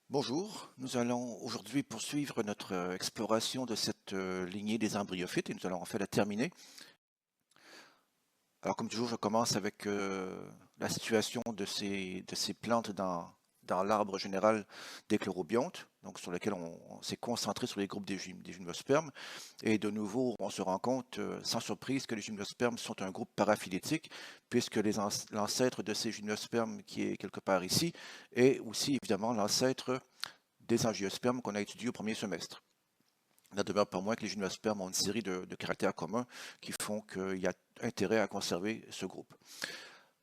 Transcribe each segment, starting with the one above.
Bonjour, nous allons aujourd'hui poursuivre notre exploration de cette lignée des embryophytes et nous allons en fait la terminer. Alors comme toujours, je commence avec la situation de ces plantes dans l'arbre général des chlorobiontes, donc sur lequel on s'est concentré sur les groupes des gymnospermes. Et de nouveau, on se rend compte, sans surprise, que les gymnospermes sont un groupe paraphylétique, puisque l'ancêtre de ces gymnospermes, qui est quelque part ici, est aussi évidemment l'ancêtre des angiospermes qu'on a étudiés au premier semestre. Il n'en demeure pas moins que les gymnospermes ont une série de caractères communs qui font qu'il y a intérêt à conserver ce groupe.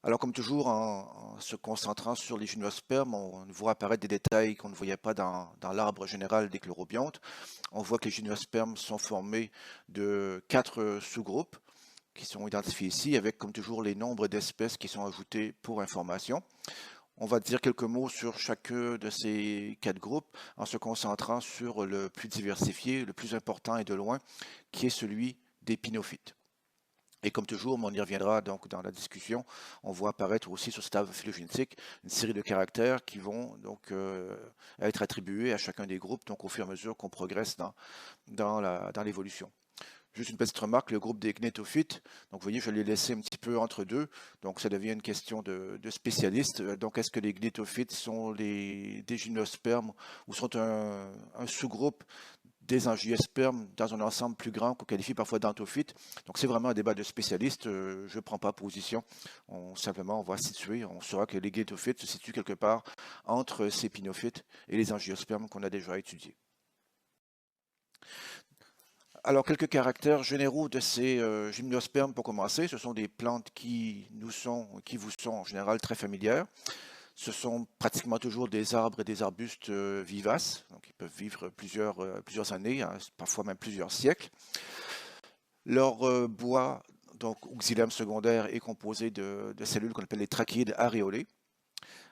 Alors, comme toujours, en se concentrant sur les gymnospermes, on voit apparaître des détails qu'on ne voyait pas dans l'arbre général des chlorobiontes. On voit que les gymnospermes sont formés de 4 sous-groupes qui sont identifiés ici, avec comme toujours les nombres d'espèces qui sont ajoutées pour information. On va dire quelques mots sur chacun de ces 4 groupes en se concentrant sur le plus diversifié, le plus important et de loin, qui est celui des pinophytes. Et comme toujours, on y reviendra donc dans la discussion, on voit apparaître aussi sur cet arbre phylogénétique une série de caractères qui vont donc être attribués à chacun des groupes donc au fur et à mesure qu'on progresse dans l'évolution. Juste une petite remarque, le groupe des gnetophytes, donc vous voyez, je l'ai laissé un petit peu entre deux, donc ça devient une question de spécialiste. Donc est-ce que les gnetophytes sont des gymnospermes ou sont un sous-groupe des angiospermes dans un ensemble plus grand qu'on qualifie parfois d'anthophytes? Donc c'est vraiment un débat de spécialistes, je ne prends pas position, simplement on va situer, on saura que les gnetophytes se situent quelque part entre ces pinophytes et les angiospermes qu'on a déjà étudiés. Alors, quelques caractères généraux de ces gymnospermes pour commencer. Ce sont des plantes qui vous sont en général très familières. Ce sont pratiquement toujours des arbres et des arbustes vivaces, donc ils peuvent vivre plusieurs années, hein, parfois même plusieurs siècles. Leur bois, donc xylème secondaire, est composé de cellules qu'on appelle les trachéides aréolées,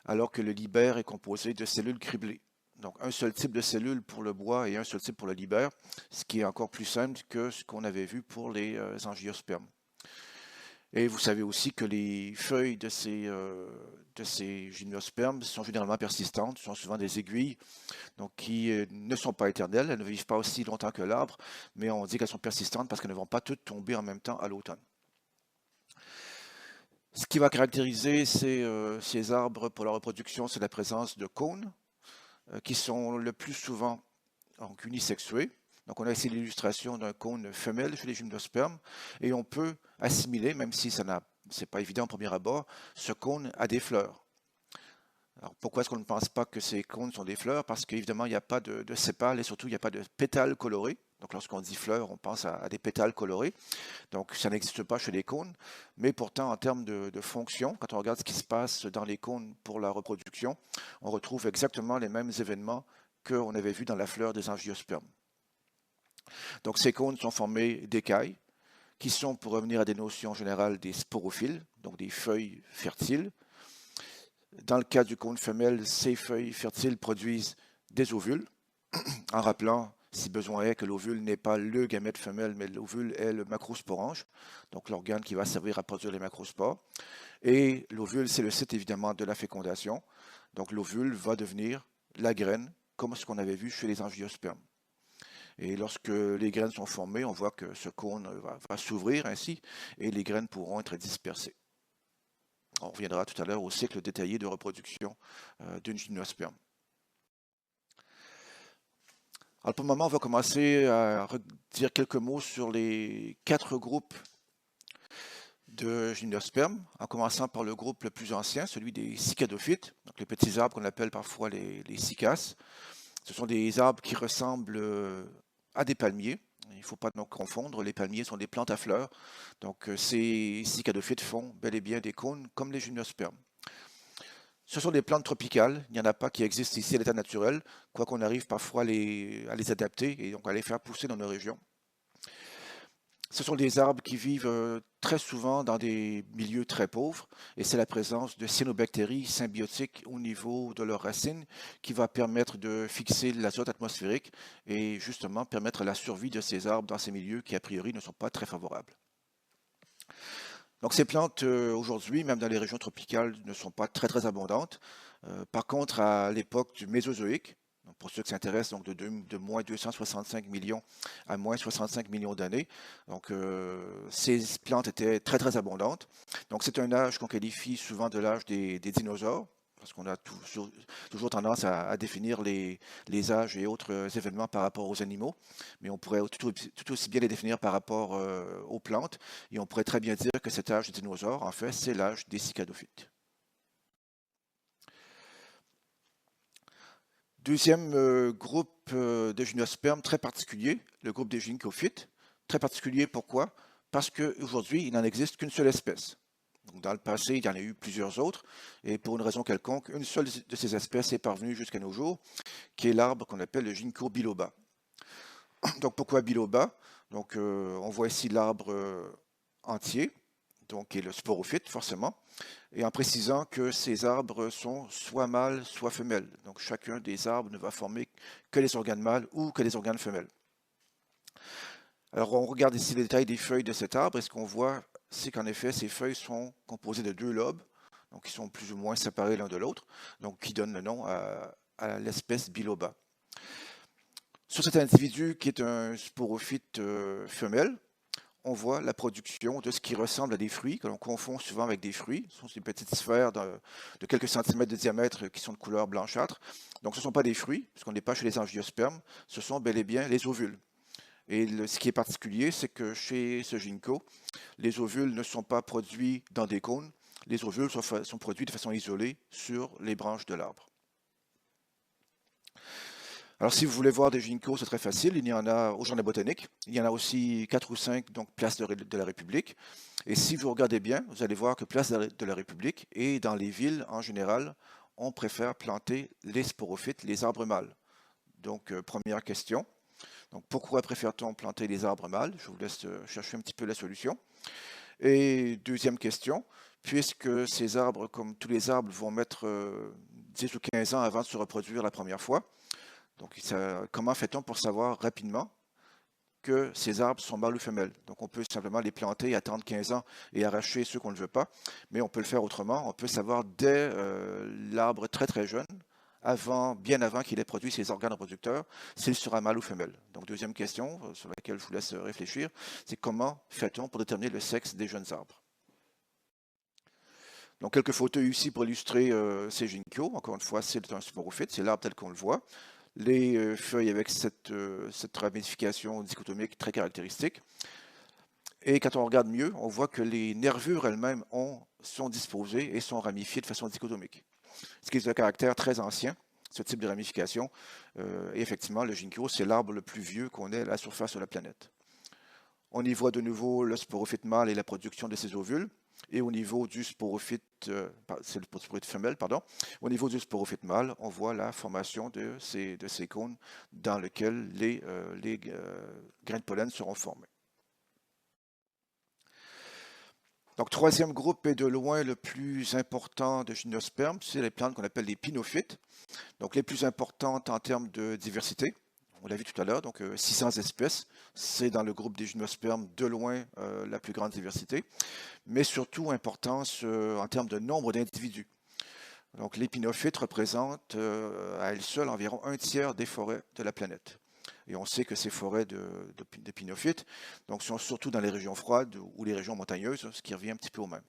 alors que le libère est composé de cellules criblées. Donc un seul type de cellule pour le bois et un seul type pour le libère, ce qui est encore plus simple que ce qu'on avait vu pour les angiospermes. Et vous savez aussi que les feuilles de ces gymnospermes sont généralement persistantes, sont souvent des aiguilles, donc qui ne sont pas éternelles, elles ne vivent pas aussi longtemps que l'arbre, mais on dit qu'elles sont persistantes parce qu'elles ne vont pas toutes tomber en même temps à l'automne. Ce qui va caractériser ces arbres pour la reproduction, c'est la présence de cônes, qui sont le plus souvent donc, unisexués. Donc on a ici l'illustration d'un cône femelle chez les gymnospermes et on peut assimiler, même si ce n'est pas évident au premier abord, ce cône à des fleurs. Alors pourquoi est-ce qu'on ne pense pas que ces cônes sont des fleurs? Parce qu'évidemment il n'y a pas de sépales et surtout il n'y a pas de pétales colorés. Donc lorsqu'on dit fleurs, on pense à des pétales colorés. Donc ça n'existe pas chez les cônes, mais pourtant en termes de fonction, quand on regarde ce qui se passe dans les cônes pour la reproduction, on retrouve exactement les mêmes événements qu'on avait vus dans la fleur des angiospermes. Donc ces cônes sont formés d'écailles, qui sont, pour revenir à des notions générales, des sporophiles, donc des feuilles fertiles. Dans le cas du cône femelle, ces feuilles fertiles produisent des ovules, en rappelant, si besoin est, que l'ovule n'est pas le gamète femelle, mais l'ovule est le macrosporange, donc l'organe qui va servir à produire les macrospores. Et l'ovule, c'est le site évidemment de la fécondation. Donc l'ovule va devenir la graine, comme ce qu'on avait vu chez les angiospermes. Et lorsque les graines sont formées, on voit que ce cône va s'ouvrir ainsi et les graines pourront être dispersées. On reviendra tout à l'heure au cycle détaillé de reproduction d'une gymnosperme. Alors pour le moment, on va commencer à dire quelques mots sur les 4 groupes de gymnospermes, en commençant par le groupe le plus ancien, celui des cycadophytes, donc les petits arbres qu'on appelle parfois les cycas. Ce sont des arbres qui ressemblent à des palmiers. Il ne faut pas donc confondre, les palmiers sont des plantes à fleurs. Donc ces cycadophytes font bel et bien des cônes comme les gymnospermes. Ce sont des plantes tropicales, il n'y en a pas qui existent ici à l'état naturel, quoiqu'on arrive parfois à les adapter et donc à les faire pousser dans nos régions. Ce sont des arbres qui vivent très souvent dans des milieux très pauvres et c'est la présence de cyanobactéries symbiotiques au niveau de leurs racines qui va permettre de fixer l'azote atmosphérique et justement permettre la survie de ces arbres dans ces milieux qui a priori ne sont pas très favorables. Donc ces plantes aujourd'hui, même dans les régions tropicales, ne sont pas très abondantes. Par contre, à l'époque du Mésozoïque, Donc, pour ceux qui s'intéressent, donc de moins 265 millions à moins 65 millions d'années. Donc, ces plantes étaient très, très abondantes. Donc, c'est un âge qu'on qualifie souvent de l'âge des dinosaures, parce qu'on a toujours tendance à définir les âges et autres événements par rapport aux animaux, mais on pourrait tout aussi bien les définir par rapport aux plantes, et on pourrait très bien dire que cet âge des dinosaures, en fait, c'est l'âge des cicadophytes. Deuxième groupe de gymnospermes très particulier, le groupe des gynécophytes. Très particulier, pourquoi? Parce qu'aujourd'hui, il n'en existe qu'une seule espèce. Donc, dans le passé, il y en a eu plusieurs autres, et pour une raison quelconque, une seule de ces espèces est parvenue jusqu'à nos jours, qui est l'arbre qu'on appelle le ginkgo biloba. Donc, pourquoi biloba? Donc, on voit ici l'arbre entier, donc qui est le sporophyte, forcément, et en précisant que ces arbres sont soit mâles, soit femelles. Donc, chacun des arbres ne va former que les organes mâles ou que les organes femelles. Alors, on regarde ici les détails des feuilles de cet arbre, et ce qu'on voit, c'est qu'en effet, ces feuilles sont composées de deux lobes, donc qui sont plus ou moins séparés l'un de l'autre, donc qui donnent le nom à l'espèce biloba. Sur cet individu qui est un sporophyte femelle, on voit la production de ce qui ressemble à des fruits, que l'on confond souvent avec des fruits. Ce sont des petites sphères de quelques centimètres de diamètre qui sont de couleur blanchâtre. Donc ce ne sont pas des fruits, puisqu'on n'est pas chez les angiospermes, ce sont bel et bien les ovules. Et ce qui est particulier, c'est que chez ce ginkgo, les ovules ne sont pas produits dans des cônes, les ovules sont produits de façon isolée sur les branches de l'arbre. Alors, si vous voulez voir des ginkgos, c'est très facile. Il y en a au Jardin botanique. Il y en a aussi 4 ou 5, donc place de la République. Et si vous regardez bien, vous allez voir que place de la République et dans les villes en général, on préfère planter les sporophytes, les arbres mâles. Donc, première question. Donc, pourquoi préfère-t-on planter les arbres mâles? Je vous laisse chercher un petit peu la solution. Et deuxième question, puisque ces arbres, comme tous les arbres, vont mettre 10 ou 15 ans avant de se reproduire la première fois, donc, comment fait-on pour savoir rapidement que ces arbres sont mâles ou femelles? Donc, on peut simplement les planter, attendre 15 ans et arracher ceux qu'on ne veut pas, mais on peut le faire autrement. On peut savoir dès l'arbre très très jeune, bien avant qu'il ait produit ses organes reproducteurs, s'il sera mâle ou femelle. Donc, deuxième question sur laquelle je vous laisse réfléchir, c'est comment fait-on pour déterminer le sexe des jeunes arbres? Donc, quelques photos ici pour illustrer ces ginkgos. Encore une fois, c'est un sporophyte, c'est l'arbre tel qu'on le voit. Les feuilles avec cette ramification dichotomique très caractéristique. Et quand on regarde mieux, on voit que les nervures elles-mêmes sont disposées et sont ramifiées de façon dichotomique. Ce qui est un caractère très ancien, ce type de ramification. Et effectivement, le ginkgo, c'est l'arbre le plus vieux qu'on ait à la surface de la planète. On y voit de nouveau le sporophyte mâle et la production de ses ovules. Et au niveau du sporophyte, c'est le sporophyte femelle, pardon. Au niveau du sporophyte mâle, on voit la formation de ces cônes dans lesquels les grains de pollen seront formés. Donc, troisième groupe est de loin le plus important de gymnospermes, c'est les plantes qu'on appelle les pinophytes. Donc, les plus importantes en termes de diversité. On l'a vu tout à l'heure, donc 600 espèces, c'est dans le groupe des gymnospermes de loin la plus grande diversité, mais surtout importance en termes de nombre d'individus. Donc les pinophytes représentent à elles seules environ un tiers des forêts de la planète. Et on sait que ces forêts de pinophytes donc, sont surtout dans les régions froides ou les régions montagneuses, ce qui revient un petit peu au même.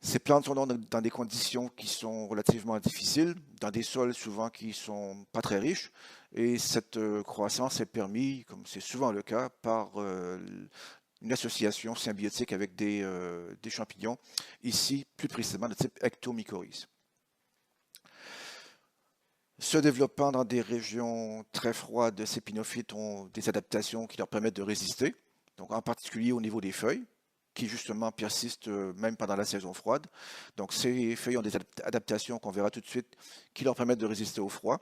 Ces plantes sont dans des conditions qui sont relativement difficiles, dans des sols souvent qui ne sont pas très riches, et cette croissance est permise, comme c'est souvent le cas, par une association symbiotique avec des champignons, ici plus précisément de type ectomycorhize. Se développant dans des régions très froides, ces pinophytes ont des adaptations qui leur permettent de résister, donc en particulier au niveau des feuilles, qui justement persistent même pendant la saison froide. Donc ces feuilles ont des adaptations qu'on verra tout de suite qui leur permettent de résister au froid.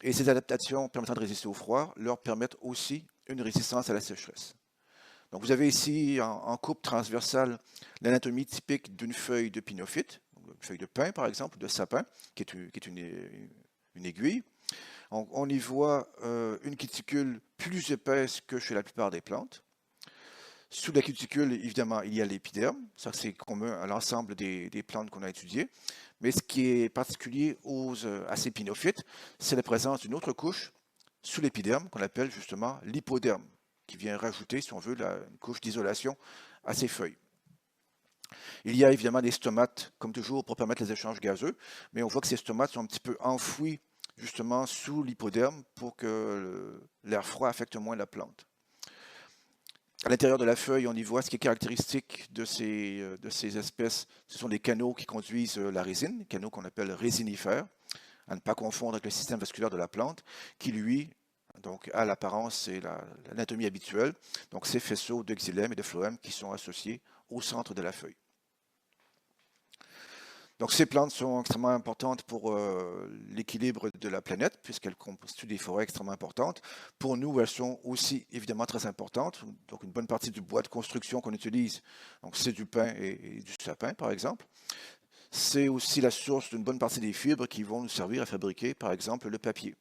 Et ces adaptations permettant de résister au froid leur permettent aussi une résistance à la sécheresse. Donc vous avez ici en coupe transversale l'anatomie typique d'une feuille de pinophyte, une feuille de pin par exemple, de sapin, qui est une aiguille. On y voit une cuticule plus épaisse que chez la plupart des plantes. Sous la cuticule, évidemment, il y a l'épiderme. Ça, c'est commun à l'ensemble des plantes qu'on a étudiées. Mais ce qui est particulier à ces pinophytes, c'est la présence d'une autre couche sous l'épiderme qu'on appelle justement l'hypoderme, qui vient rajouter, si on veut, une couche d'isolation à ces feuilles. Il y a évidemment des stomates, comme toujours, pour permettre les échanges gazeux, mais on voit que ces stomates sont un petit peu enfouis justement sous l'hypoderme pour que l'air froid affecte moins la plante. À l'intérieur de la feuille, on y voit ce qui est caractéristique de ces espèces. Ce sont des canaux qui conduisent la résine, canaux qu'on appelle résinifères, à ne pas confondre avec le système vasculaire de la plante, qui lui donc, a l'apparence et l'anatomie habituelle. Donc ces faisceaux de xylème et de phloème qui sont associés au centre de la feuille. Donc ces plantes sont extrêmement importantes pour l'équilibre de la planète, puisqu'elles constituent des forêts extrêmement importantes. Pour nous, elles sont aussi évidemment très importantes. Donc une bonne partie du bois de construction qu'on utilise, c'est du pin et du sapin, par exemple. C'est aussi la source d'une bonne partie des fibres qui vont nous servir à fabriquer, par exemple, le papier.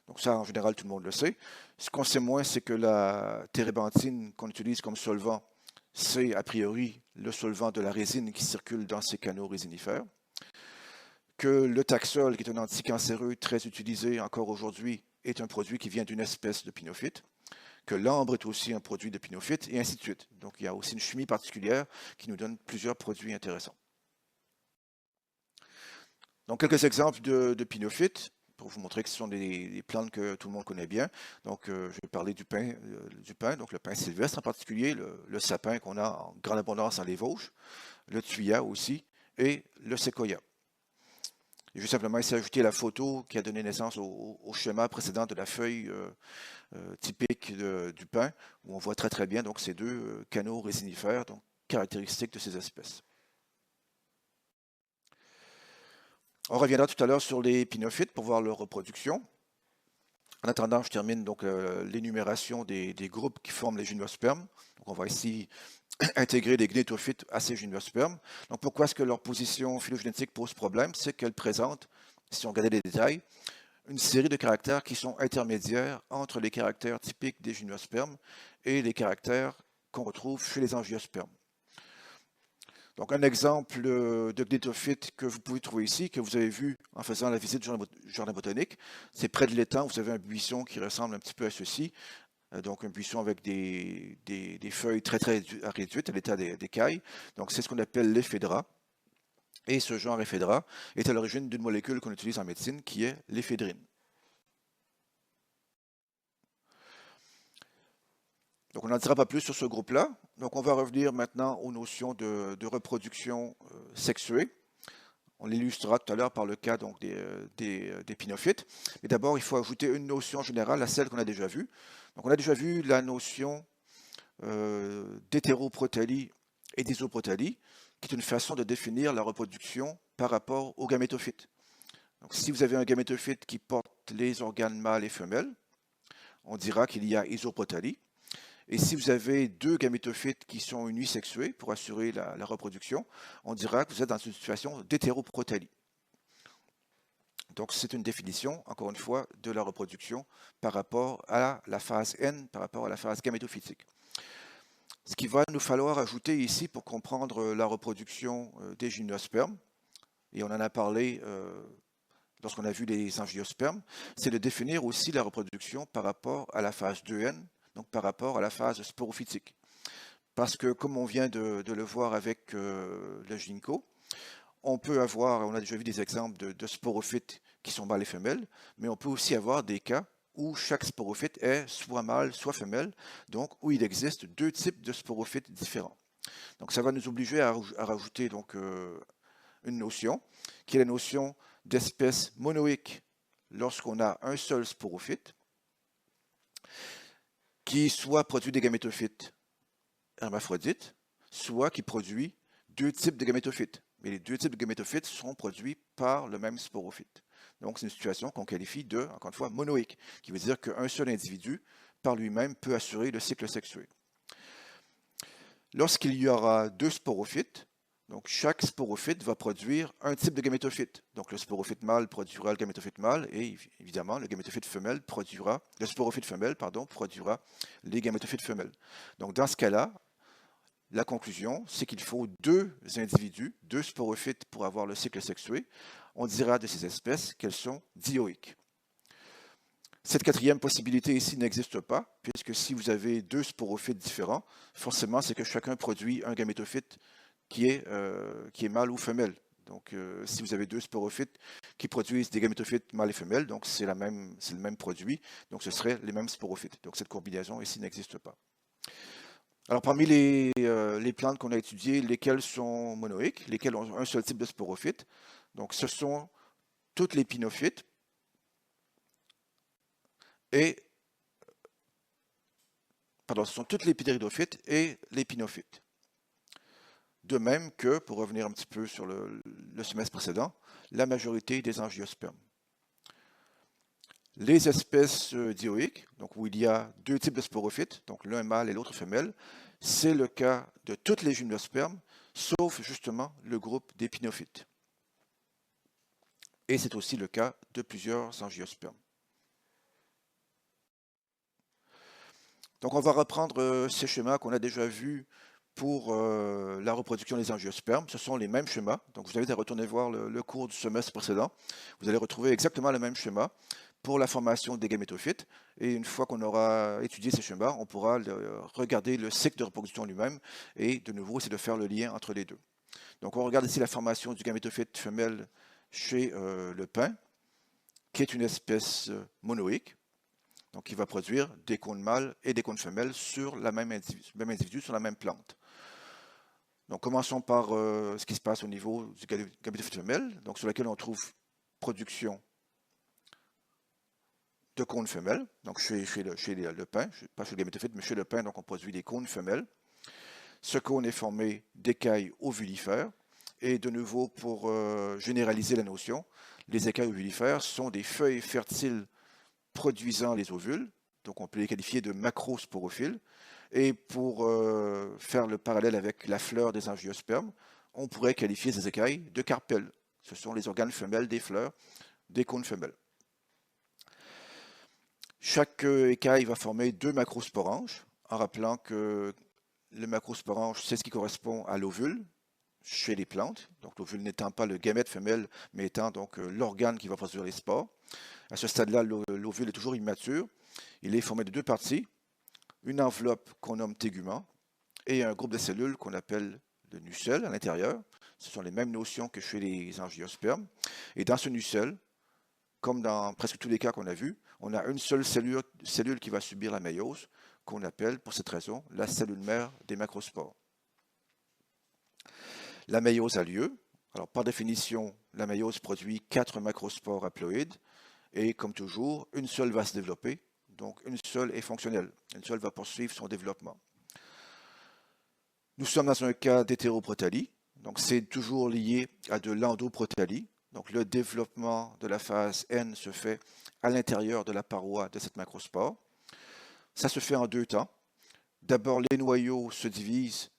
Donc ça, en général, tout le monde le sait. Ce qu'on sait moins, c'est que la térébenthine qu'on utilise comme solvant, c'est a priori le solvant de la résine qui circule dans ces canaux résinifères, que le taxol, qui est un anticancéreux très utilisé encore aujourd'hui, est un produit qui vient d'une espèce de pinophyte, que l'ambre est aussi un produit de pinophyte, et ainsi de suite. Donc il y a aussi une chimie particulière qui nous donne plusieurs produits intéressants. Donc quelques exemples de pinophytes, pour vous montrer que ce sont des plantes que tout le monde connaît bien. Donc, je vais parler du pin, donc le pin sylvestre en particulier, le sapin qu'on a en grande abondance dans les Vosges, le thuya aussi, et le séquoia. Je vais simplement ici ajouter la photo qui a donné naissance au schéma précédent de la feuille typique du pin, où on voit très bien donc, ces deux canaux résinifères, donc caractéristiques de ces espèces. On reviendra tout à l'heure sur les pinophytes pour voir leur reproduction. En attendant, je termine donc l'énumération des groupes qui forment les gymnospermes. Donc on va ici intégrer les gnétophytes à ces gymnospermes. Donc pourquoi est-ce que leur position phylogénétique pose problème? C'est qu'elle présente, si on regardait les détails, une série de caractères qui sont intermédiaires entre les caractères typiques des gymnospermes et les caractères qu'on retrouve chez les angiospermes. Donc un exemple de gnétophyte que vous pouvez trouver ici, que vous avez vu en faisant la visite du jardin botanique, c'est près de l'étang, vous avez un buisson qui ressemble un petit peu à ceci, donc un buisson avec des feuilles très réduites à l'état d'écailles, donc c'est ce qu'on appelle l'éphédra, et ce genre éphédra est à l'origine d'une molécule qu'on utilise en médecine qui est l'éphédrine. Donc on n'en dira pas plus sur ce groupe-là. Donc on va revenir maintenant aux notions de reproduction sexuée. On l'illustrera tout à l'heure par le cas donc, des pinophytes. Mais d'abord, il faut ajouter une notion générale à celle qu'on a déjà vue. Donc on a déjà vu la notion d'hétéroprotalie et d'isoprotalie, qui est une façon de définir la reproduction par rapport aux gamétophytes. Donc si vous avez un gamétophyte qui porte les organes mâles et femelles, on dira qu'il y a isoprotalie. Et si vous avez deux gamétophytes qui sont unisexués pour assurer la reproduction, on dira que vous êtes dans une situation d'hétéroprotalie. Donc c'est une définition, encore une fois, de la reproduction par rapport à la phase N, par rapport à la phase gamétophytique. Ce qu'il va nous falloir ajouter ici pour comprendre la reproduction des gymnospermes, et on en a parlé lorsqu'on a vu les angiospermes, c'est de définir aussi la reproduction par rapport à la phase 2N, donc par rapport à la phase sporophytique. Parce que, comme on vient de le voir avec le ginkgo, on peut avoir, on a déjà vu des exemples de sporophytes qui sont mâles et femelles, mais on peut aussi avoir des cas où chaque sporophyte est soit mâle, soit femelle, donc où il existe deux types de sporophytes différents. Donc ça va nous obliger à rajouter donc, une notion, qui est la notion d'espèce monoïque lorsqu'on a un seul sporophyte, qui soit produit des gamétophytes hermaphrodites, soit qui produit deux types de gamétophytes. Mais les deux types de gamétophytes sont produits par le même sporophyte. Donc c'est une situation qu'on qualifie de, encore une fois, monoïque, qui veut dire qu'un seul individu, par lui-même, peut assurer le cycle sexuel. Lorsqu'il y aura deux sporophytes, Donc, chaque sporophyte va produire un type de gamétophyte. Donc, le sporophyte mâle produira le gamétophyte mâle et évidemment, le gamétophyte femelle produira, le sporophyte femelle, pardon, produira les gamétophytes femelles. Donc, dans ce cas-là, la conclusion, c'est qu'il faut deux individus, deux sporophytes pour avoir le cycle sexué. On dira de ces espèces qu'elles sont dioïques. Cette quatrième possibilité ici n'existe pas, puisque si vous avez deux sporophytes différents, forcément, c'est que chacun produit un gamétophyte qui est mâle ou femelle. Donc, si vous avez deux sporophytes qui produisent des gamétophytes mâles et femelles, donc c'est le même produit, donc ce seraient les mêmes sporophytes. Donc, cette combinaison ici n'existe pas. Alors, parmi les plantes qu'on a étudiées, lesquelles sont monoïques, lesquelles ont un seul type de sporophyte, donc ce sont toutes les pinophytes ce sont toutes les ptéridophytes et les pinophytes. De même que, pour revenir un petit peu sur le semestre précédent, la majorité des angiospermes. Les espèces dioïques, donc où il y a deux types de sporophytes, donc l'un mâle et l'autre femelle, c'est le cas de toutes les gymnospermes, sauf justement le groupe des pinophytes. Et c'est aussi le cas de plusieurs angiospermes. Donc on va reprendre ces schémas qu'on a déjà vus pour la reproduction des angiospermes. Ce sont les mêmes schémas. Donc je vous invite à retourner voir le cours du semestre précédent. Vous allez retrouver exactement le même schéma pour la formation des gamétophytes. Et une fois qu'on aura étudié ces schémas, on pourra regarder le cycle de reproduction lui-même et de nouveau essayer de faire le lien entre les deux. Donc on regarde ici la formation du gamétophyte femelle chez le pin, qui est une espèce monoïque. Donc, il va produire des cônes mâles et des cônes femelles sur le même individu, sur la même plante. Donc, commençons par ce qui se passe au niveau du gamétophyte femelle, donc sur lequel on trouve production de cônes femelles. Donc, chez le pin, pas chez le gamétophyte, mais chez le pin, donc on produit des cônes femelles. Ce cône est formé d'écailles ovulifères. Et de nouveau, pour généraliser la notion, les écailles ovulifères sont des feuilles fertiles produisant les ovules, donc on peut les qualifier de macrosporophiles. Et pour faire le parallèle avec la fleur des angiospermes, on pourrait qualifier ces écailles de carpelles. Ce sont les organes femelles des fleurs, des cônes femelles. Chaque écaille va former deux macrosporanges, en rappelant que le macrosporange, c'est ce qui correspond à l'ovule chez les plantes, donc l'ovule n'étant pas le gamète femelle, mais étant donc l'organe qui va produire les spores. À ce stade-là, l'ovule est toujours immature. Il est formé de deux parties, une enveloppe qu'on nomme tégument et un groupe de cellules qu'on appelle le nucelle à l'intérieur. Ce sont les mêmes notions que chez les angiospermes. Et dans ce nucelle, comme dans presque tous les cas qu'on a vus, on a une seule cellule qui va subir la méiose, qu'on appelle, pour cette raison, la cellule mère des macrospores. La méiose a lieu. Alors, par définition, la méiose produit 4 macrospores haploïdes. Et comme toujours, une seule va se développer, donc une seule est fonctionnelle. Une seule va poursuivre son développement. Nous sommes dans un cas d'hétéroprotalie, donc c'est toujours lié à de l'endoprotalie. Donc le développement de la phase N se fait à l'intérieur de la paroi de cette macrospore. Ça se fait en deux temps. D'abord, les noyaux se divisent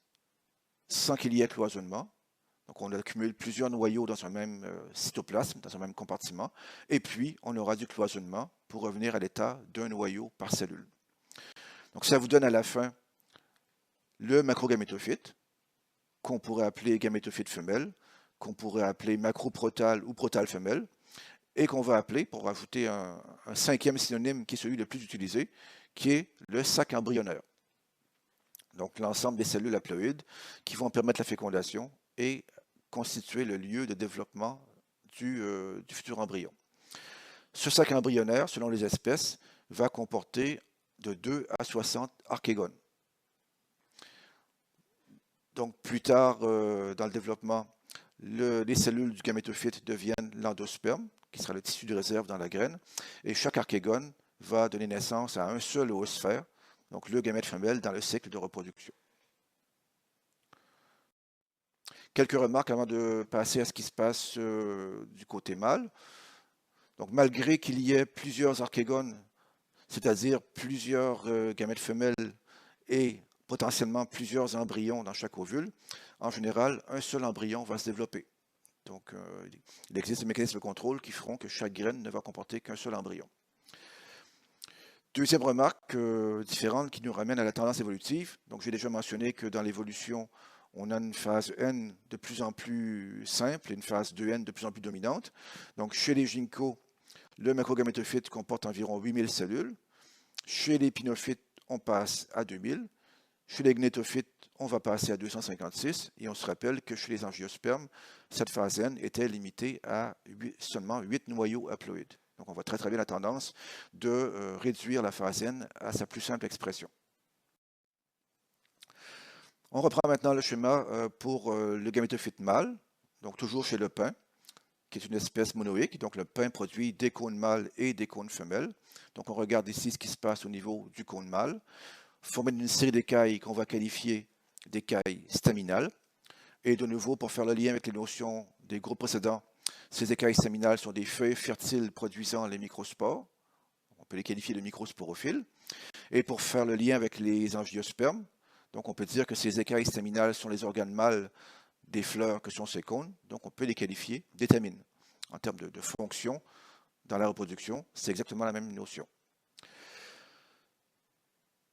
sans qu'il y ait cloisonnement. Donc on accumule plusieurs noyaux dans un même cytoplasme, dans un même compartiment, et puis on aura du cloisonnement pour revenir à l'état d'un noyau par cellule. Donc ça vous donne à la fin le macrogamétophyte, qu'on pourrait appeler gamétophyte femelle, qu'on pourrait appeler macroprotale ou protale femelle, et qu'on va appeler, pour rajouter un cinquième synonyme qui est celui le plus utilisé, qui est le sac embryonnaire. Donc l'ensemble des cellules haploïdes qui vont permettre la fécondation et constituer le lieu de développement du futur embryon. Ce sac embryonnaire, selon les espèces, va comporter de 2 à 60 archégones. Donc plus tard dans le développement, les cellules du gamétophyte deviennent l'endosperme, qui sera le tissu de réserve dans la graine, et chaque archégone va donner naissance à un seul oosphère, donc le gamète femelle dans le cycle de reproduction. Quelques remarques avant de passer à ce qui se passe du côté mâle. Donc, malgré qu'il y ait plusieurs archégones, c'est-à-dire plusieurs gamètes femelles et potentiellement plusieurs embryons dans chaque ovule, en général, un seul embryon va se développer. Donc, il existe des mécanismes de contrôle qui feront que chaque graine ne va comporter qu'un seul embryon. Deuxième remarque différente qui nous ramène à la tendance évolutive. Donc, j'ai déjà mentionné que dans l'évolution, on a une phase N de plus en plus simple et une phase 2N de plus en plus dominante. Donc, chez les ginkgos, le macrogamétophyte comporte environ 8000 cellules. Chez les pinophytes, on passe à 2000. Chez les gnétophytes, on va passer à 256. Et on se rappelle que chez les angiospermes, cette phase N était limitée à seulement 8 noyaux haploïdes. Donc on voit très bien la tendance de réduire la phase N à sa plus simple expression. On reprend maintenant le schéma pour le gamétophyte mâle, donc toujours chez le pin, qui est une espèce monoïque. Donc le pin produit des cônes mâles et des cônes femelles. Donc on regarde ici ce qui se passe au niveau du cône mâle, formé d'une série d'écailles qu'on va qualifier d'écailles staminales. Et de nouveau, pour faire le lien avec les notions des groupes précédents, ces écailles staminales sont des feuilles fertiles produisant les microspores. On peut les qualifier de microsporophiles. Et pour faire le lien avec les angiospermes, donc on peut dire que ces écailles staminales sont les organes mâles des fleurs que sont ces cônes, donc on peut les qualifier d'étamines. En termes de fonction dans la reproduction, c'est exactement la même notion.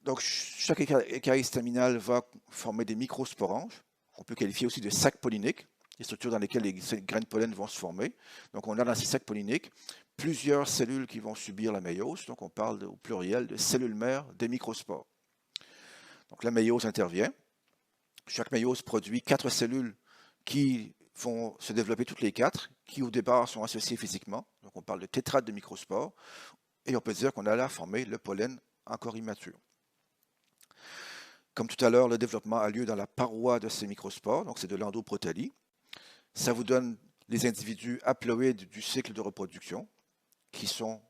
Donc chaque écaille staminale va former des microsporanges, qu'on peut qualifier aussi de sacs polliniques, les structures dans lesquelles les graines de pollen vont se former. Donc on a dans ces sacs polliniques plusieurs cellules qui vont subir la méiose, donc on parle au pluriel de cellules mères des microspores. Donc la méiose intervient. Chaque méiose produit 4 cellules qui vont se développer toutes les 4, qui au départ sont associées physiquement. Donc on parle de tétrade de microspores. Et on peut dire qu'on a là formé le pollen encore immature. Comme tout à l'heure, le développement a lieu dans la paroi de ces microspores, donc c'est de l'endoprotalie. Ça vous donne les individus haploïdes du cycle de reproduction, qui sont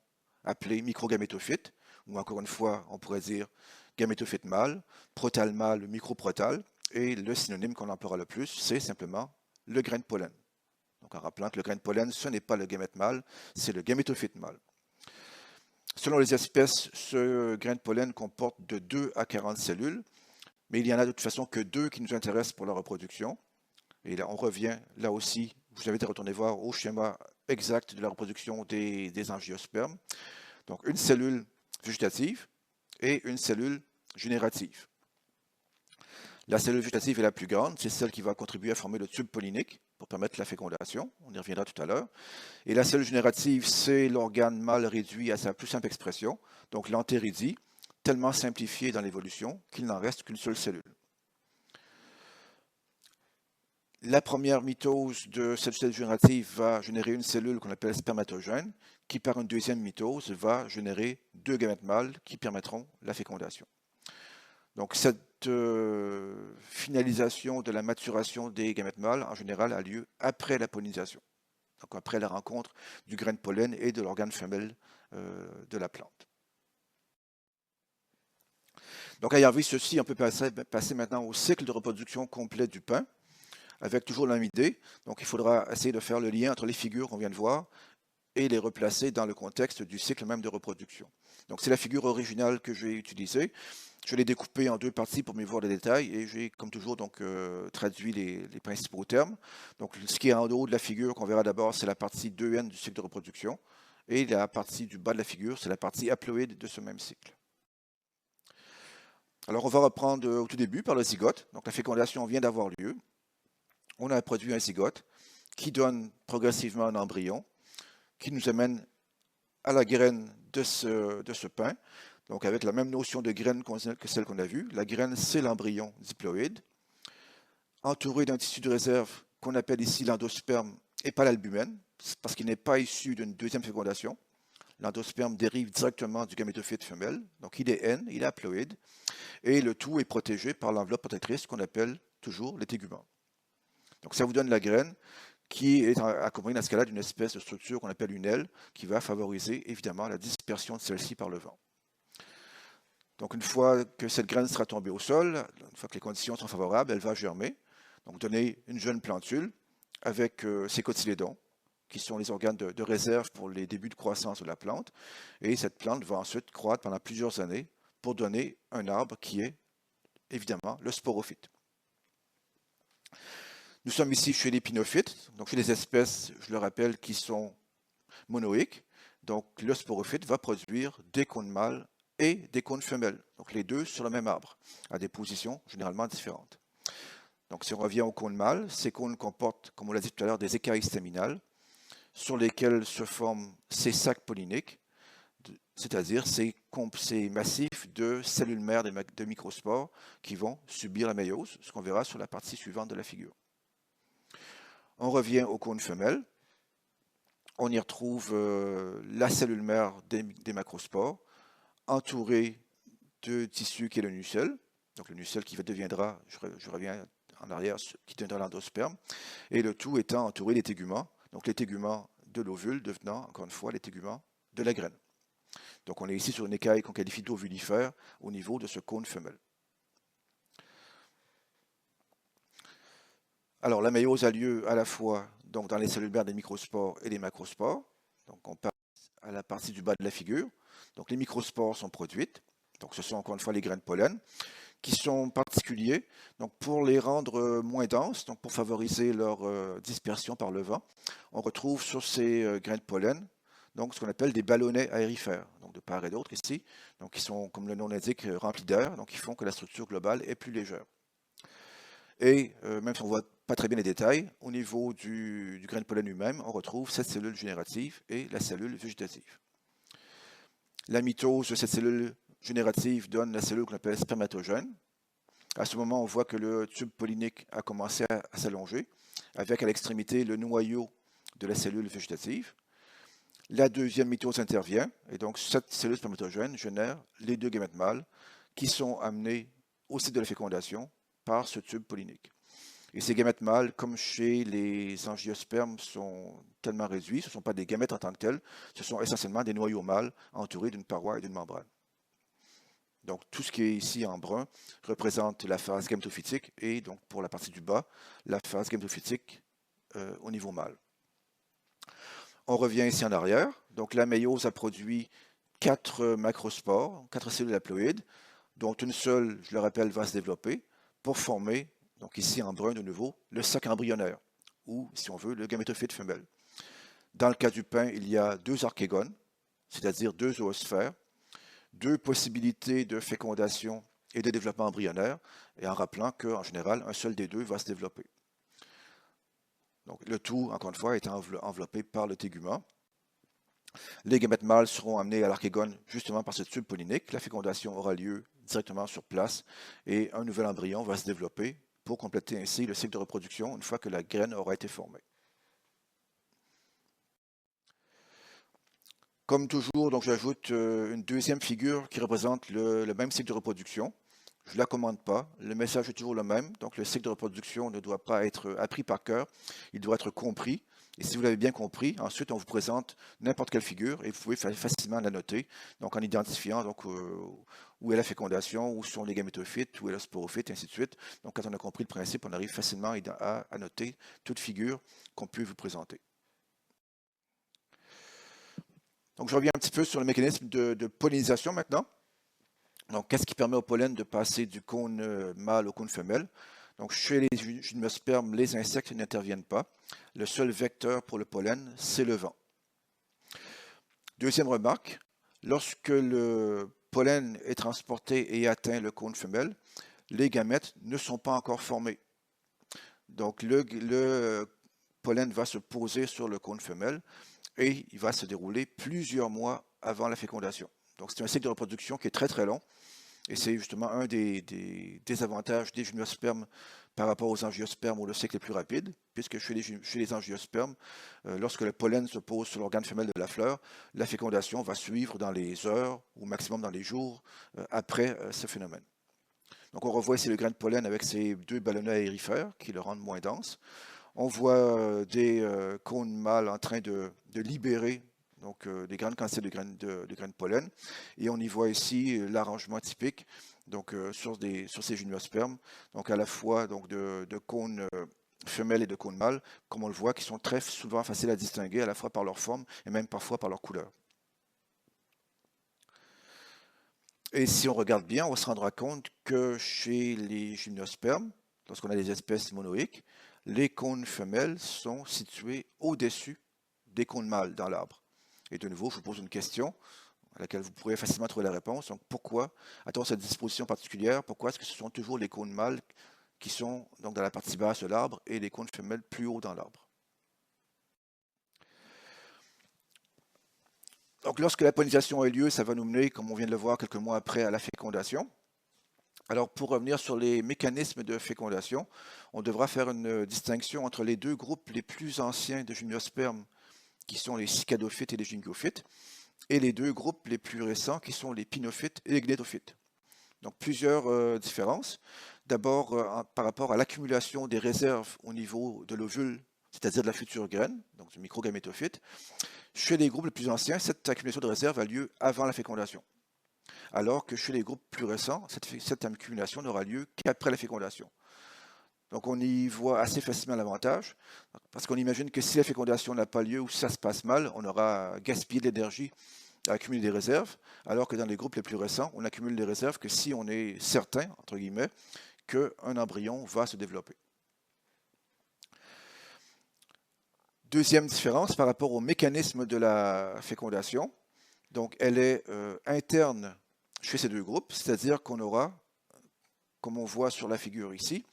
appelés microgamétophytes, ou encore une fois, on pourrait dire gamétophyte mâle, protal mâle, microprotal, et le synonyme qu'on emploiera le plus, c'est simplement le grain de pollen. Donc en rappelant que le grain de pollen, ce n'est pas le gamète mâle, c'est le gamétophyte mâle. Selon les espèces, ce grain de pollen comporte de 2 à 40 cellules, mais il y en a de toute façon que 2 qui nous intéressent pour la reproduction. Et là, on revient, là aussi, je vous invite à retourner voir au schéma exact de la reproduction des angiospermes. Donc, une cellule végétative et une cellule générative. La cellule végétative est la plus grande, c'est celle qui va contribuer à former le tube pollinique pour permettre la fécondation. On y reviendra tout à l'heure. Et la cellule générative, c'est l'organe mâle réduit à sa plus simple expression, donc l'entéridie, tellement simplifié dans l'évolution qu'il n'en reste qu'une seule cellule. La première mitose de cette cellule générative va générer une cellule qu'on appelle spermatogène, qui par une deuxième mitose va générer 2 gamètes mâles qui permettront la fécondation. Donc cette finalisation de la maturation des gamètes mâles, en général, a lieu après la pollinisation, donc après la rencontre du grain de pollen et de l'organe femelle de la plante. Donc ayant vu ceci, on peut passer maintenant au cycle de reproduction complet du pin, avec toujours la même idée. Donc il faudra essayer de faire le lien entre les figures qu'on vient de voir et les replacer dans le contexte du cycle même de reproduction. Donc c'est la figure originale que j'ai utilisée. Je l'ai découpée en 2 parties pour mieux voir les détails et j'ai comme toujours donc, traduit les principaux termes. Donc ce qui est en haut de la figure qu'on verra d'abord, c'est la partie 2N du cycle de reproduction et la partie du bas de la figure, c'est la partie haploïde de ce même cycle. Alors on va reprendre au tout début par le zygote. Donc la fécondation vient d'avoir lieu. On a produit un zygote qui donne progressivement un embryon qui nous amène à la graine de ce pin, donc avec la même notion de graine que celle qu'on a vue. La graine, c'est l'embryon diploïde, entouré d'un tissu de réserve qu'on appelle ici l'endosperme et pas l'albumène, parce qu'il n'est pas issu d'une deuxième fécondation. L'endosperme dérive directement du gamétophyte femelle, donc il est N, il est haploïde, et le tout est protégé par l'enveloppe protectrice qu'on appelle toujours les téguments. Donc ça vous donne la graine qui est accompagnée dans ce cas-là d'une espèce de structure qu'on appelle une aile qui va favoriser évidemment la dispersion de celle-ci par le vent. Donc une fois que cette graine sera tombée au sol, une fois que les conditions sont favorables, elle va germer, donc donner une jeune plantule avec ses cotylédons, qui sont les organes de réserve pour les débuts de croissance de la plante. Et cette plante va ensuite croître pendant plusieurs années pour donner un arbre qui est évidemment le sporophyte. Nous sommes ici chez les pinophytes, donc chez les espèces, je le rappelle, qui sont monoïques. Donc le sporophyte va produire des cônes mâles et des cônes femelles, donc les deux sur le même arbre, à des positions généralement différentes. Donc si on revient aux cônes mâles, ces cônes comportent, comme on l'a dit tout à l'heure, des écailles staminales sur lesquelles se forment ces sacs polliniques, c'est-à-dire ces massifs de cellules mères de microspores qui vont subir la méiose, ce qu'on verra sur la partie suivante de la figure. On revient aux cônes femelles. On y retrouve la cellule mère des macrospores, entourée de tissu qui est le nucelle, donc le nucelle qui deviendra, je reviens en arrière, qui deviendra l'endosperme, et le tout étant entouré des téguments, donc les téguments de l'ovule devenant, encore une fois, les téguments de la graine. Donc on est ici sur une écaille qu'on qualifie d'ovulifère au niveau de ce cône femelle. Alors la méiose a lieu à la fois donc, dans les cellules mères des microspores et des macrospores. Donc on passe à la partie du bas de la figure. Donc les microspores sont produites. Donc ce sont encore une fois les grains de pollen qui sont particuliers donc pour les rendre moins denses, donc pour favoriser leur dispersion par le vent. On retrouve sur ces grains de pollen donc ce qu'on appelle des ballonnets aérifères, donc de part et d'autre ici, donc qui sont, comme le nom l'indique, remplis d'air, donc qui font que la structure globale est plus légère. Et même si on ne voit pas très bien les détails, au niveau du grain de pollen lui-même, on retrouve cette cellule générative et la cellule végétative. La mitose de cette cellule générative donne la cellule qu'on appelle spermatogène. À ce moment, on voit que le tube pollinique a commencé à s'allonger, avec à l'extrémité le noyau de la cellule végétative. La deuxième mitose intervient, et donc cette cellule spermatogène génère les deux gamètes mâles qui sont amenés au site de la fécondation par ce tube pollinique. Et ces gamètes mâles, comme chez les angiospermes, sont tellement réduits, ce ne sont pas des gamètes en tant que tels, ce sont essentiellement des noyaux mâles entourés d'une paroi et d'une membrane. Donc tout ce qui est ici en brun représente la phase gamétophytique et donc pour la partie du bas, la phase gamétophytique au niveau mâle. On revient ici en arrière. Donc la méiose a produit 4 macrospores, 4 cellules haploïdes, dont une seule, je le rappelle, va se développer pour former, donc ici en brun de nouveau, le sac embryonnaire, ou si on veut, le gamétophyte femelle. Dans le cas du pin, il y a 2 archégones, c'est-à-dire 2 zoosphères, 2 possibilités de fécondation et de développement embryonnaire, et en rappelant qu'en général, un seul des deux va se développer. Donc, le tout, encore une fois, est enveloppé par le tégument. Les gamètes mâles seront amenés à l'archégone justement par ce tube pollinique. La fécondation aura lieu directement sur place et un nouvel embryon va se développer pour compléter ainsi le cycle de reproduction une fois que la graine aura été formée. Comme toujours, donc j'ajoute une deuxième figure qui représente le même cycle de reproduction. Je ne la commande pas, le message est toujours le même, donc le cycle de reproduction ne doit pas être appris par cœur, il doit être compris. Et si vous l'avez bien compris, ensuite on vous présente n'importe quelle figure et vous pouvez facilement la noter, donc en identifiant donc, où est la fécondation, où sont les gamétophytes, où est le sporophyte, et ainsi de suite. Donc quand on a compris le principe, on arrive facilement à noter toute figure qu'on peut vous présenter. Donc je reviens un petit peu sur le mécanisme de pollinisation maintenant. Donc, qu'est-ce qui permet au pollen de passer du cône mâle au cône femelle? Donc, chez les gymnospermes, les insectes n'interviennent pas. Le seul vecteur pour le pollen, c'est le vent. Deuxième remarque, lorsque le pollen est transporté et atteint le cône femelle, les gamètes ne sont pas encore formés. Donc, le pollen va se poser sur le cône femelle et il va se dérouler plusieurs mois avant la fécondation. Donc, c'est un cycle de reproduction qui est très très long. Et c'est justement un des avantages des gymnospermes par rapport aux angiospermes où le cycle est plus rapide, puisque chez les angiospermes, lorsque le pollen se pose sur l'organe femelle de la fleur, la fécondation va suivre dans les heures ou maximum dans les jours après ce phénomène. Donc on revoit ici le grain de pollen avec ces 2 ballonnets aérifères qui le rendent moins dense. On voit des cônes mâles en train de libérer donc des grandes quantités de graines de pollen. Et on y voit ici l'arrangement typique donc, sur ces gymnospermes, donc à la fois donc, de cônes femelles et de cônes mâles, comme on le voit, qui sont très souvent faciles à distinguer, à la fois par leur forme et même parfois par leur couleur. Et si on regarde bien, on se rendra compte que chez les gymnospermes, lorsqu'on a des espèces monoïques, les cônes femelles sont situés au-dessus des cônes mâles dans l'arbre. Et de nouveau, je vous pose une question à laquelle vous pourrez facilement trouver la réponse. Donc, pourquoi a-t-on cette disposition particulière? Pourquoi est-ce que ce sont toujours les cônes mâles qui sont donc dans la partie basse de l'arbre et les cônes femelles plus haut dans l'arbre? Donc, lorsque la pollinisation a lieu, ça va nous mener, comme on vient de le voir quelques mois après, à la fécondation. Alors, pour revenir sur les mécanismes de fécondation, on devra faire une distinction entre les deux groupes les plus anciens de gymnospermes, qui sont les cicadophytes et les gyngophytes, et les deux groupes les plus récents, qui sont les pinophytes et les gnetophytes. Donc, plusieurs différences. D'abord, par rapport à l'accumulation des réserves au niveau de l'ovule, c'est-à-dire de la future graine, donc du microgamétophyte. Chez les groupes les plus anciens, cette accumulation de réserves a lieu avant la fécondation, alors que chez les groupes plus récents, cette accumulation n'aura lieu qu'après la fécondation. Donc on y voit assez facilement l'avantage, parce qu'on imagine que si la fécondation n'a pas lieu ou si ça se passe mal, on aura gaspillé de l'énergie à accumuler des réserves, alors que dans les groupes les plus récents, on accumule des réserves que si on est certain, entre guillemets, qu'un embryon va se développer. Deuxième différence par rapport au mécanisme de la fécondation. Donc, elle est interne chez ces deux groupes, c'est-à-dire qu'on aura, comme on voit sur la figure ici,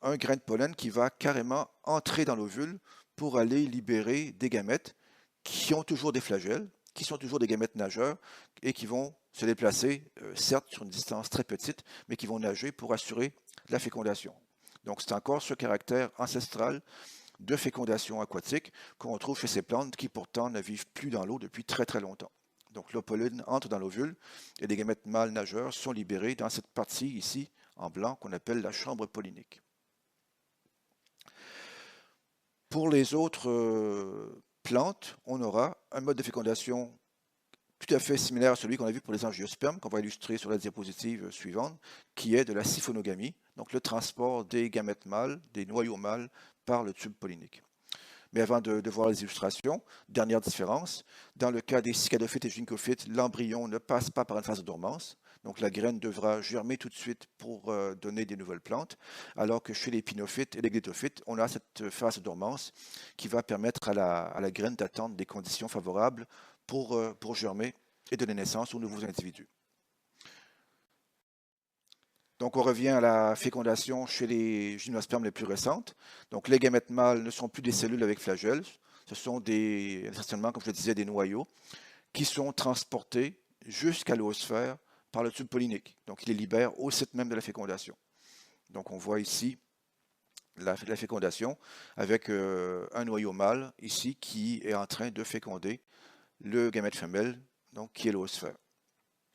un grain de pollen qui va carrément entrer dans l'ovule pour aller libérer des gamètes qui ont toujours des flagelles, qui sont toujours des gamètes nageurs et qui vont se déplacer, certes sur une distance très petite, mais qui vont nager pour assurer la fécondation. Donc, c'est encore ce caractère ancestral de fécondation aquatique qu'on retrouve chez ces plantes qui pourtant ne vivent plus dans l'eau depuis très très longtemps. Donc le pollen entre dans l'ovule et les gamètes mâles nageurs sont libérés dans cette partie ici en blanc qu'on appelle la chambre pollinique. Pour les autres plantes, on aura un mode de fécondation tout à fait similaire à celui qu'on a vu pour les angiospermes, qu'on va illustrer sur la diapositive suivante, qui est de la siphonogamie, donc le transport des gamètes mâles, des noyaux mâles, par le tube pollinique. Mais avant de voir les illustrations, dernière différence, dans le cas des cicadophytes et gyncophytes, l'embryon ne passe pas par une phase de dormance, donc la graine devra germer tout de suite pour donner des nouvelles plantes, alors que chez les pinophytes et les gnetophytes, on a cette phase de dormance qui va permettre à la graine d'attendre des conditions favorables pour germer et donner naissance aux nouveaux individus. Donc on revient à la fécondation chez les gymnospermes les plus récentes. Donc les gamètes mâles ne sont plus des cellules avec flagelles, ce sont essentiellement, comme je le disais, des noyaux qui sont transportés jusqu'à l'oosphère par le tube pollinique. Donc il les libère au site même de la fécondation. Donc on voit ici la fécondation avec un noyau mâle ici qui est en train de féconder le gamète femelle, donc qui est l'oosphère.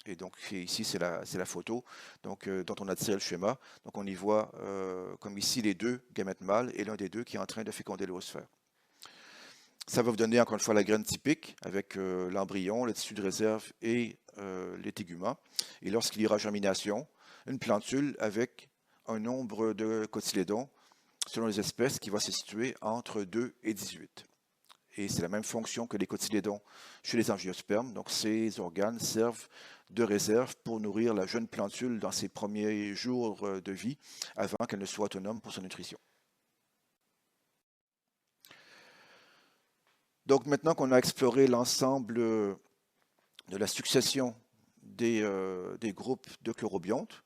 Et donc ici, c'est la photo dont on a tiré le schéma. Donc on y voit, comme ici, les deux gamètes mâles et l'un des deux qui est en train de féconder l'oosphère. Ça va vous donner encore une fois la graine typique avec l'embryon, le tissu de réserve et les téguments. Et lorsqu'il y aura germination, une plantule avec un nombre de cotylédons selon les espèces qui va se situer entre 2 et 18. Et c'est la même fonction que les cotylédons chez les angiospermes. Donc ces organes servent de réserve pour nourrir la jeune plantule dans ses premiers jours de vie avant qu'elle ne soit autonome pour sa nutrition. Donc maintenant qu'on a exploré l'ensemble de la succession des groupes de chlorobiontes,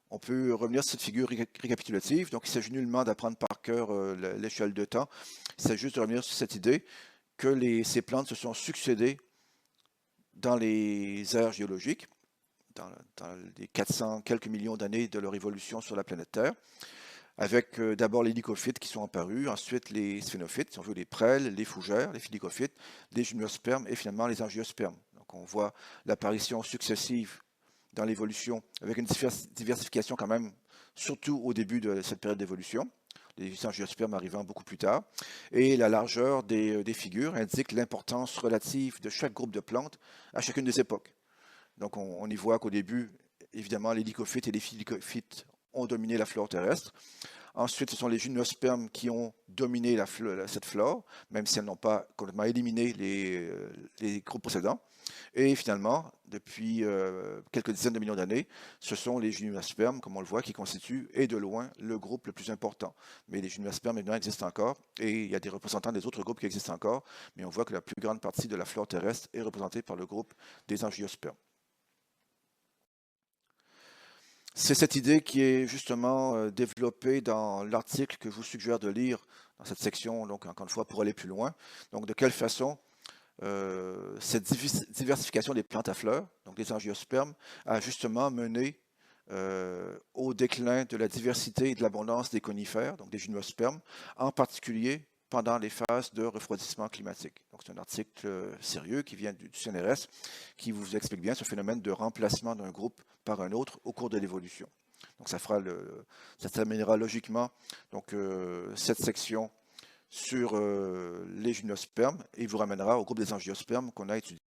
on peut revenir sur cette figure récapitulative. Donc il s'agit nullement d'apprendre par cœur l'échelle de temps. Il s'agit juste de revenir sur cette idée que ces plantes se sont succédées dans les ères géologiques, dans les 400 quelques millions d'années de leur évolution sur la planète Terre, avec d'abord les lycophytes qui sont apparus, ensuite les sphénophytes, si on veut les prêles, les fougères, les phyllocophytes, les gymnospermes et finalement les angiospermes. Donc on voit l'apparition successive dans l'évolution avec une diversification quand même, surtout au début de cette période d'évolution, les angiospermes arrivant beaucoup plus tard, et la largeur des figures indique l'importance relative de chaque groupe de plantes à chacune des époques. Donc on y voit qu'au début, évidemment, les lycophytes et les phyllocophytes ont dominé la flore terrestre. Ensuite, ce sont les gymnospermes qui ont dominé cette flore, même si elles n'ont pas complètement éliminé les groupes précédents. Et finalement, depuis quelques dizaines de millions d'années, ce sont les gymnospermes, comme on le voit, qui constituent, et de loin, le groupe le plus important. Mais les gymnospermes, évidemment, existent encore, et il y a des représentants des autres groupes qui existent encore, mais on voit que la plus grande partie de la flore terrestre est représentée par le groupe des angiospermes. C'est cette idée qui est justement développée dans l'article que je vous suggère de lire dans cette section, donc encore une fois, pour aller plus loin. Donc, de quelle façon cette diversification des plantes à fleurs, donc des angiospermes, a justement mené au déclin de la diversité et de l'abondance des conifères, donc des gymnospermes, en particulier pendant les phases de refroidissement climatique. Donc c'est un article sérieux qui vient du CNRS qui vous explique bien ce phénomène de remplacement d'un groupe par un autre au cours de l'évolution. Donc ça terminera logiquement donc, cette section sur les gymnospermes et vous ramènera au groupe des angiospermes qu'on a étudié.